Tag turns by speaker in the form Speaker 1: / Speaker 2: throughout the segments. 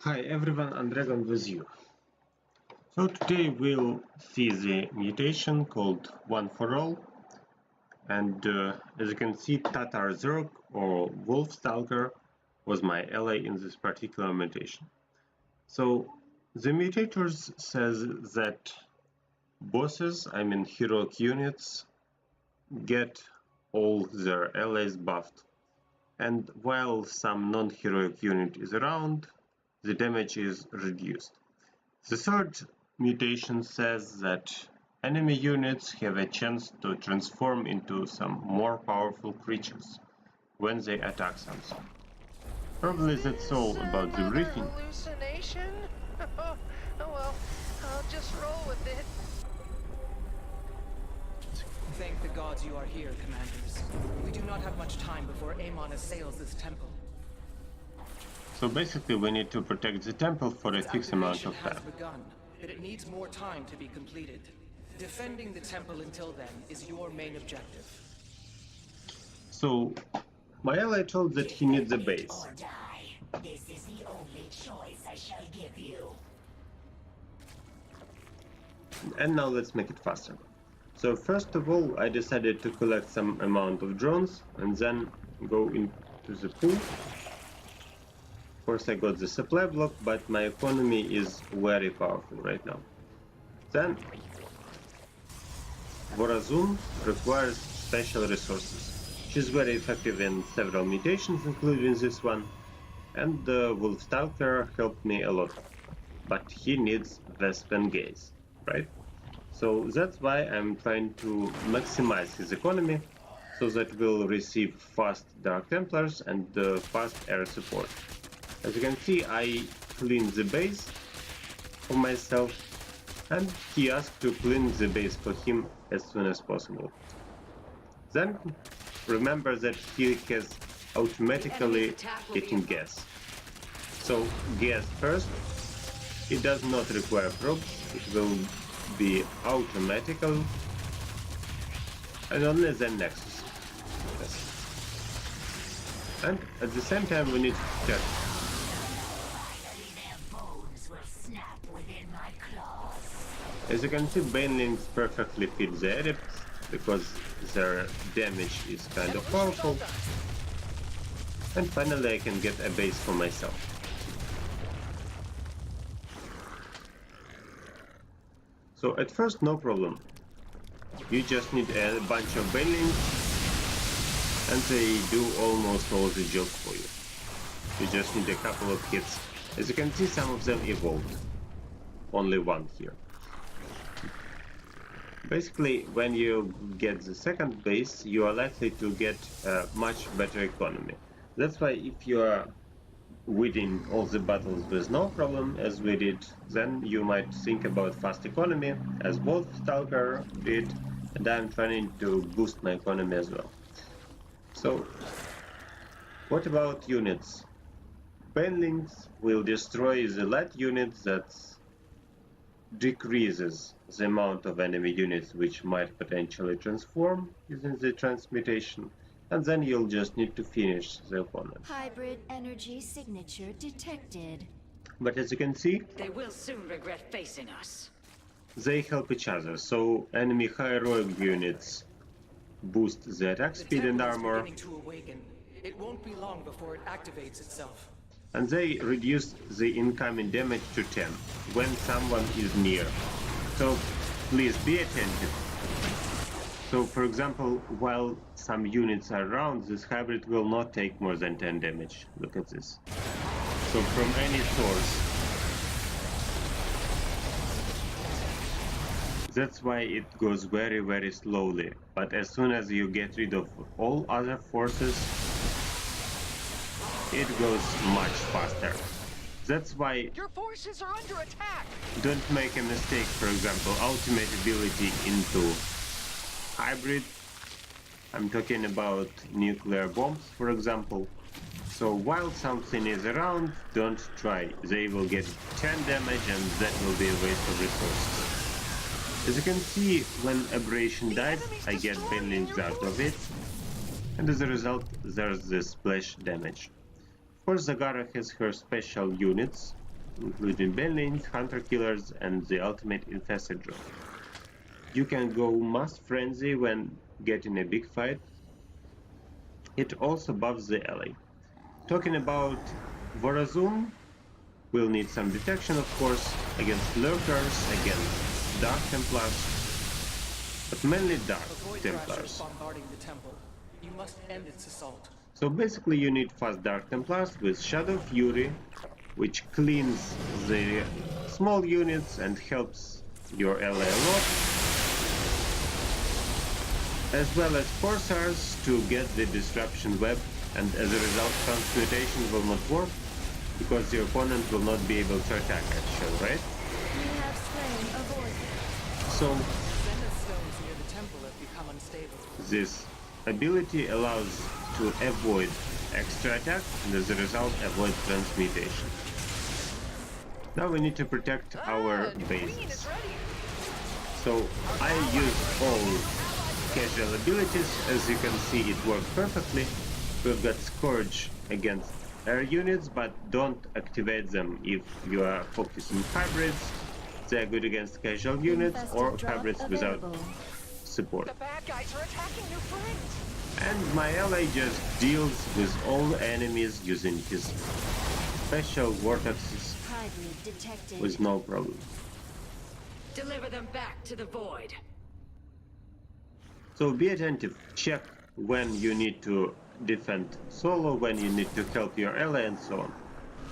Speaker 1: Hi everyone, and Dragon with you. So today we'll see the mutation called One for All, and as you can see, Tatar Zerg or Wolfstalker was my ally in this particular mutation. So the mutators says that bosses, I mean heroic units, get all their allies buffed, and while some non-heroic unit is around, the damage is reduced. The third mutation says that enemy units have a chance to transform into some more powerful creatures when they attack something. Probably that's all about the briefing.
Speaker 2: Hallucination? Oh well, I'll just roll with it.
Speaker 3: Thank the gods you are here, commanders. We do not have much time before Amon assails this temple.
Speaker 1: So basically we need to protect the temple for a fixed amount of
Speaker 3: Activation
Speaker 1: time.
Speaker 3: has begun, but it needs more time to be completed. Defending the temple until then is your main objective.
Speaker 1: So my ally told that he needs a base.
Speaker 4: Or die. This is the only choice I shall give you.
Speaker 1: And now let's make it faster. So first of all, I decided to collect some amount of drones and then go into the pool. Of course I got the supply block, but my economy is very powerful right now. Then Vorazun requires special resources. She's very effective in several mutations, including this one, and the Wolfstalker helped me a lot. But he needs Vespen Gaze, right? So that's why I'm trying to maximize his economy, so that we'll receive fast Dark Templars and fast air support. As you can see, I cleaned the base for myself, and he asked to clean the base for him as soon as possible. Then remember that he has automatically getting gas. So gas first, it does not require probes, it will be automatical, and only then Nexus. Yes. And at the same time we need to check.
Speaker 4: Finally their bones will snap within my claws.
Speaker 1: As you can see, Banelings perfectly fit the Adepts, because their damage is kind of powerful. And finally I can get a base for myself. So at first no problem. You just need a bunch of Banelings and they do almost all the jobs for you. You just need a couple of hits. As you can see, some of them evolved. Only one here. Basically, when you get the second base, you are likely to get a much better economy. That's why if you are winning all the battles with no problem, as we did, then you might think about fast economy, as Wolfstalker did, and I'm trying to boost my economy as well. So, what about units? Banelings will destroy the light units that decreases the amount of enemy units which might potentially transform using the transmutation, and then you'll just need to finish the opponent.
Speaker 5: Hybrid energy signature detected.
Speaker 1: But as you can see,
Speaker 6: They will soon regret facing us.
Speaker 1: they help each other, so enemy heroic units boost the attack speed and armor,
Speaker 3: beginning to awaken. It won't be long before it activates itself.
Speaker 1: and they reduce the incoming damage to 10 when someone is near. So please be attentive. So for example, while some units are around, this hybrid will not take more than 10 damage. Look at this. So from any source. That's why it goes very slowly. But as soon as you get rid of all other forces, it goes much faster. That's why
Speaker 2: Your forces are under attack.
Speaker 1: don't make a mistake, for example, ultimate ability into hybrid. I'm talking about nuclear bombs, for example. So while something is around, don't try. They will get 10 damage and that will be a waste of resources. As you can see, when Aberration dies, I get Banelings out of it, and as a result, there's the splash damage. Of course, Zagara has her special units, including banelings, hunter killers, and the ultimate infested drone. You can go mass frenzy when getting a big fight. It also buffs the ally. Talking about Vorazun, we'll need some detection, of course, against lurkers, against Dark Templars, but mainly Dark Templars.
Speaker 3: Bombarding the temple. You must end its assault.
Speaker 1: So basically you need fast Dark Templars with Shadow Fury, which cleans the small units and helps your ally a lot, as well as Corsairs to get the Disruption Web, and as a result Transmutation will not work because your opponent will not be able to attack action, right?
Speaker 5: We have slain a void.
Speaker 1: So
Speaker 3: Zenith stones near the temple have become unstable.
Speaker 1: this ability allows to avoid extra attack and as a result avoid Transmutation. Now we need to protect our bases. So I use all casual abilities. As you can see, it works perfectly. We've got Scourge against air units, but don't activate them if you are focusing hybrids. They are good against casual units or hybrids without support.
Speaker 2: The bad guys are attacking your friends.
Speaker 1: And my ally just deals with all enemies using his special vortexes
Speaker 5: Hybrid detected.
Speaker 1: with no problem.
Speaker 6: Deliver them back to the void.
Speaker 1: So be attentive, check when you need to defend solo, when you need to help your ally, and so on.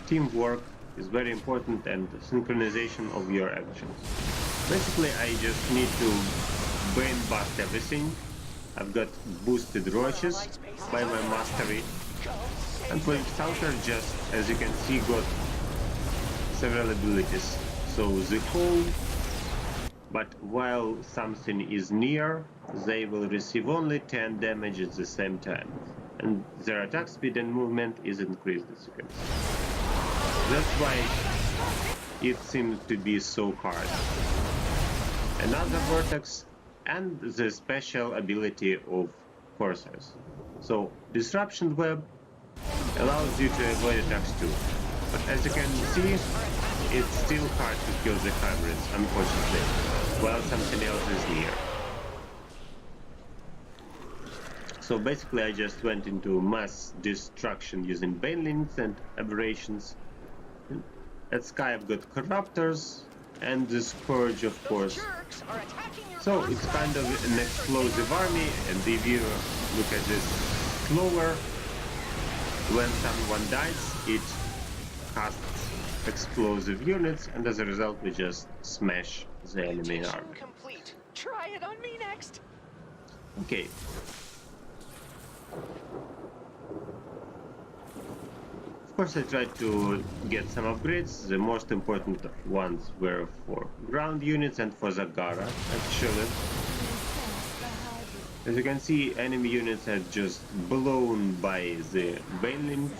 Speaker 1: Teamwork is very important, and synchronization of your actions. Basically, I just need to brain bust everything. I've got boosted roaches by my mastery, and Wolfstalker just, as you can see, got several abilities. So the whole, but while something is near, they will receive only 10 damage at the same time, and their attack speed and movement is increased, as you can see. That's why it seems to be so hard. Another vortex and the special ability of Corsairs. So Disruption Web allows you to avoid attacks too, but as you can see, it's still hard to kill the hybrids, unfortunately, while something else is near. So basically I just went into mass destruction using banelings and aberrations. At Sky I've got Corruptors and the Scourge, of course. So it's kind of an explosive army, and if you look at this slower, when someone dies it casts explosive units, and as a result we just smash the enemy
Speaker 2: Mutation
Speaker 1: army.
Speaker 2: complete. Try it on me next.
Speaker 1: Okay. Of course I tried to get some upgrades. The most important ones were for ground units and for Zagara, actually. As you can see, enemy units are just blown by the banelings.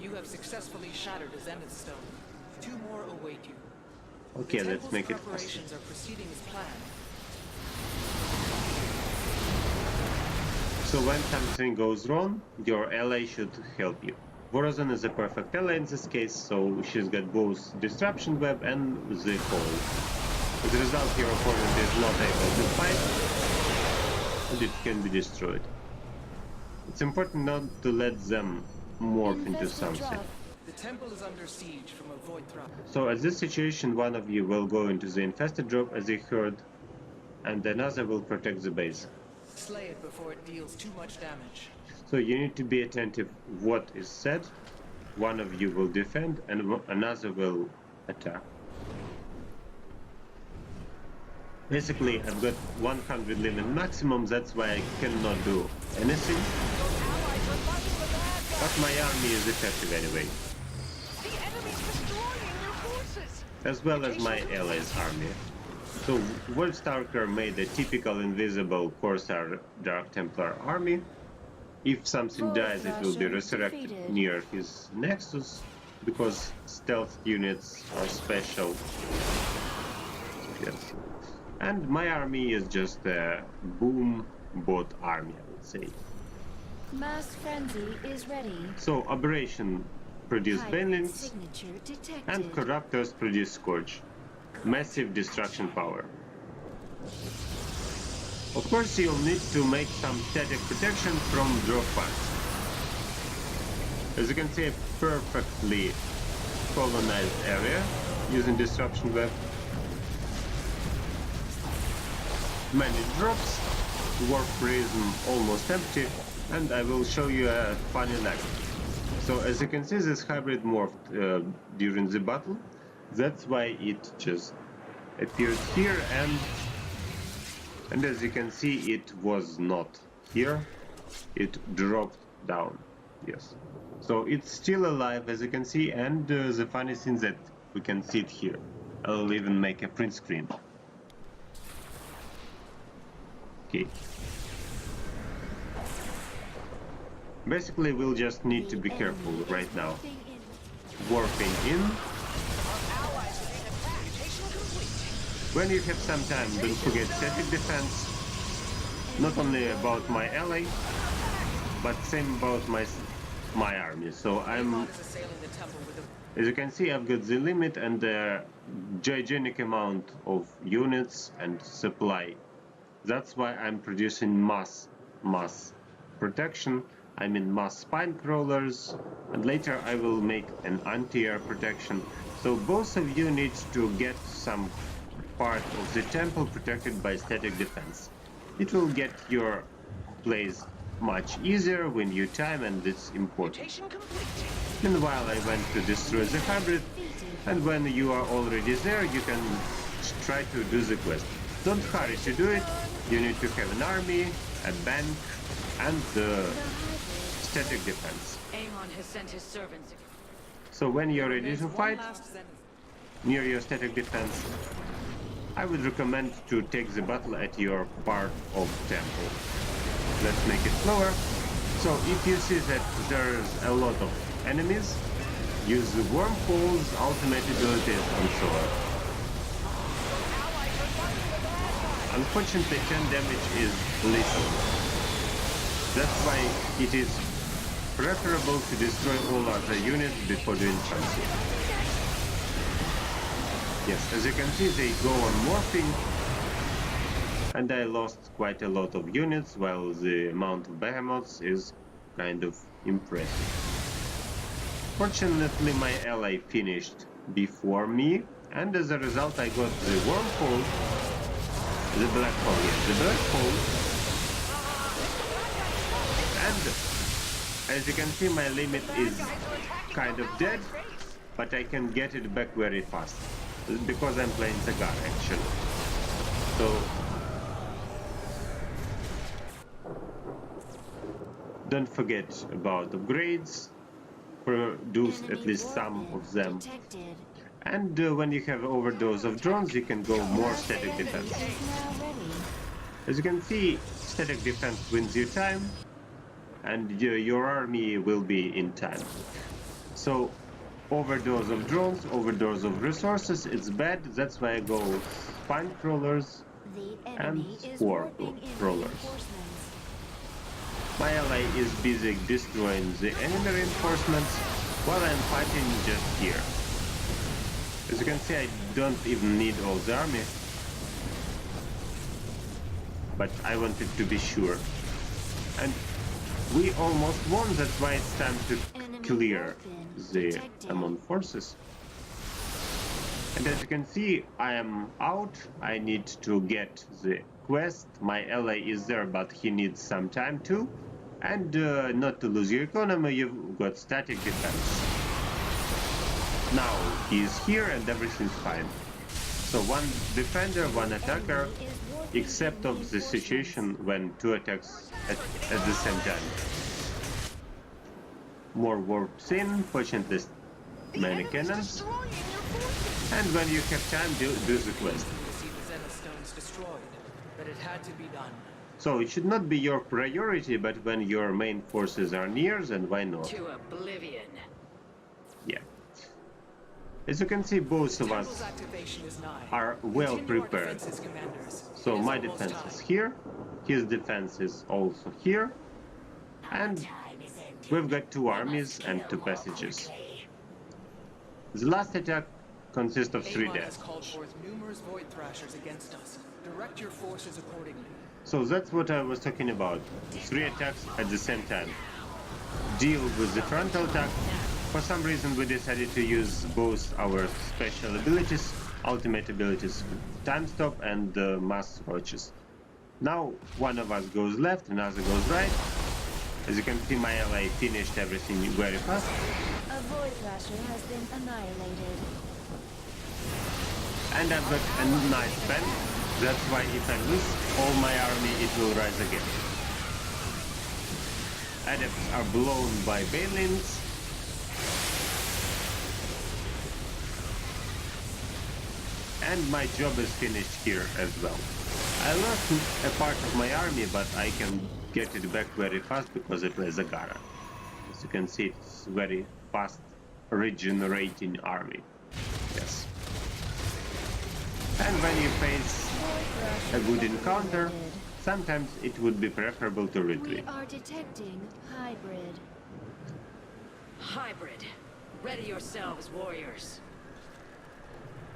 Speaker 3: You have successfully shattered a Zenith stone. 2 more await you.
Speaker 1: Okay,
Speaker 3: The
Speaker 1: let's
Speaker 3: temple's
Speaker 1: make it faster.
Speaker 3: preparations are proceeding as planned.
Speaker 1: So when something goes wrong, your ally should help you. Vorazun is a perfect ally in this case, so she's got both Disruption Web and the Hole. As a result, your opponent is not able to fight, and it can be destroyed. It's important not to let them morph into something.
Speaker 3: The temple is under siege from a void threat.
Speaker 1: So at this situation, one of you will go into the infested drop, as you heard, and another will protect the base.
Speaker 3: Slay it before it deals too much damage.
Speaker 1: So you need to be attentive what is said. One of you will defend and another will attack. Basically, I've got 100 limit maximum, that's why I cannot do anything. But my army is effective anyway,
Speaker 2: The enemy's destroying your forces.
Speaker 1: as well as my allies' army. So Wolfstalker made a typical invisible Corsair Dark Templar army. If something dies, it will be resurrected near his nexus, because stealth units are special. Yes. And my army is just a boom bot army, I would say.
Speaker 5: Mass frenzy is ready.
Speaker 1: So Aberration produce
Speaker 5: Hybrid
Speaker 1: Banelings,
Speaker 5: signature detected.
Speaker 1: and Corruptors produce Scourge. Massive destruction power. Of course, you'll need to make some static protection from drop pods. As you can see, a perfectly colonized area using Disruption Web. Many drops, Warp Prism almost empty, and I will show you a funny lag. So as you can see, this hybrid morphed during the battle. That's why it just appeared here, and as you can see, it was not here. It dropped down. Yes. So it's still alive, as you can see, and the funny thing that we can see it here. I'll even make a print screen. Okay. Basically, we'll just need to be careful right now. Warping in. When you have some time, don't forget static defense. Not only about my ally, but same about my army. So I'm, as you can see, I've got the limit and a gigantic amount of units and supply. That's why I'm producing mass protection. I mean mass spine crawlers, and later I will make an anti-air protection. So both of you need to get some part of the temple protected by static defense. It will get your plays much easier when you time, and it's important. Meanwhile, I went to destroy the hybrid, and when you are already there, you can try to do the quest. Don't hurry to do it. You need to have an army, a bank, and the static defense.
Speaker 6: Aemon has sent his servants.
Speaker 1: So when you're ready to fight, near your static defense, I would recommend to take the battle at your part of temple. Let's make it slower. So if you see that there's a lot of enemies, use the wormholes, ultimate abilities, and so on. Unfortunately, 10 damage is lethal. That's why it is preferable to destroy all other units before doing something. Yes, as you can see, they go on morphing, and I lost quite a lot of units, while the amount of behemoths is kind of impressive. Fortunately, my ally finished before me, and as a result I got the wormhole, the black hole, yes, the black hole, and as you can see, my limit is kind of dead, but I can get it back very fast, because I'm playing Zagara actually. So don't forget about upgrades, produce at least some of them. And when you have overdose of drones, you can go more static defense. As you can see, static defense wins you time, and your army will be in time. So overdose of drones, overdose of resources, it's bad. That's why I go spine crawlers and spore crawlers. My ally is busy destroying the enemy reinforcements while I'm fighting just here. As you can see, I don't even need all the army, but I wanted to be sure. And we almost won, that's why it's time to clear the Aemon forces. And as you can see, I am out. I need to get the quest. My ally is there, but he needs some time too. And not to lose your economy, you've got static defense. Now he is here and everything's fine. So one defender, one attacker, except of the situation when two attacks at the same time. More warps in, fortunately many cannons. And when you have time, do the quest.
Speaker 3: But it had to be done.
Speaker 1: So it should not be your priority, but when your main forces are near, then why not?
Speaker 6: To oblivion.
Speaker 1: Yeah. As you can see, both of us are well prepared. So my defense is here, his defense is also here, And we've got 2 armies and 2 passages. The last attack consists of 3
Speaker 3: Amon has
Speaker 1: deaths.
Speaker 3: called forth numerous Void Thrashers against us. Direct your forces accordingly.
Speaker 1: So that's what I was talking about. 3 attacks at the same time. Deal with the frontal attack. For some reason we decided to use both our special abilities, ultimate abilities, time stop and mass roaches. Now one of us goes left, another goes right. As you can see, my ally finished everything very fast.
Speaker 5: A Void Thrasher has been annihilated.
Speaker 1: And I've got a nice pen. That's why if I lose all my army, it will rise again. Adepts are blown by Balins. And my job is finished here as well. I lost a part of my army, but I can get it back very fast because it was Zagara. As you can see, it's very fast regenerating army. Yes. And when you face a good encounter, sometimes it would be preferable to retreat.
Speaker 5: We are detecting hybrid.
Speaker 6: Hybrid. Ready yourselves, warriors.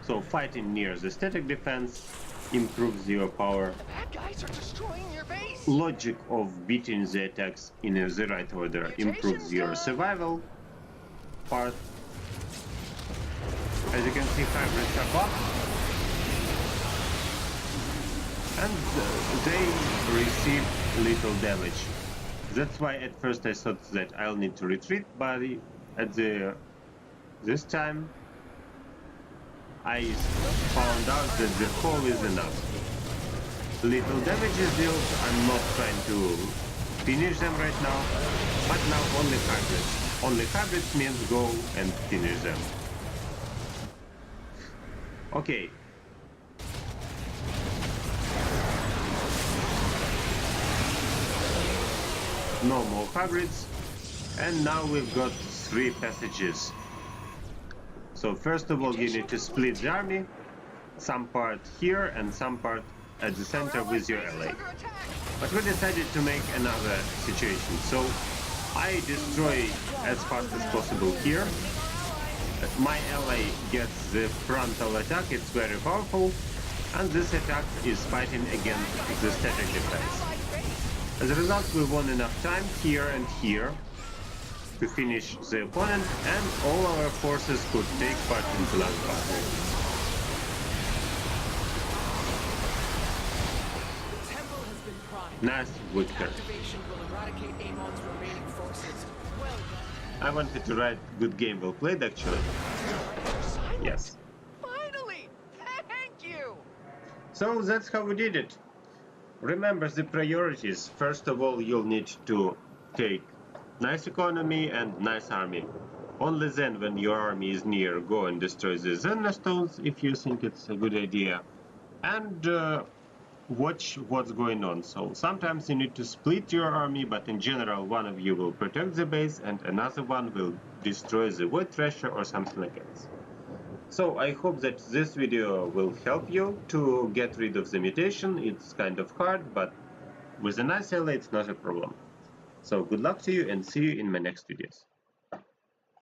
Speaker 1: So fighting near the static defense improves your power.
Speaker 2: The bad guys are destroying your base.
Speaker 1: Logic of beating the attacks in the right order improves your survival part. As you can see, hybrids are buffed. And they receive little damage. That's why at first I thought that I'll need to retreat, but this time I found out that the whole is enough. Little damage is dealt. I'm not trying to finish them right now, but now only hybrids. Only hybrids means go and finish them. Okay. No more hybrids, and now we've got 3 passages. So first of all, you need to split the army, some part here and some part at the center with your ally. But we decided to make another situation, so I destroy as fast as possible here. My ally gets the frontal attack, it's very powerful, and this attack is fighting against the static defense. As a result, we won enough time here and here to finish the opponent, and all our forces could take part in the last battle.
Speaker 3: The temple has been primed.
Speaker 1: Nice victory.
Speaker 3: Activation will eradicate Amon's remaining forces. Well done.
Speaker 1: I wanted to write good game well played actually. Yes.
Speaker 2: Finally! Thank you!
Speaker 1: So that's how we did it. Remember the priorities. First of all, you'll need to take nice economy and nice army. Only then, when your army is near, go and destroy the Zenna stones if you think it's a good idea. And watch what's going on. So sometimes you need to split your army, but in general one of you will protect the base and another one will destroy the Void Thrasher or something like that. So I hope that this video will help you to get rid of the mutation. It's kind of hard, but with a nice ally it's not a problem. So good luck to you and see you in my next videos.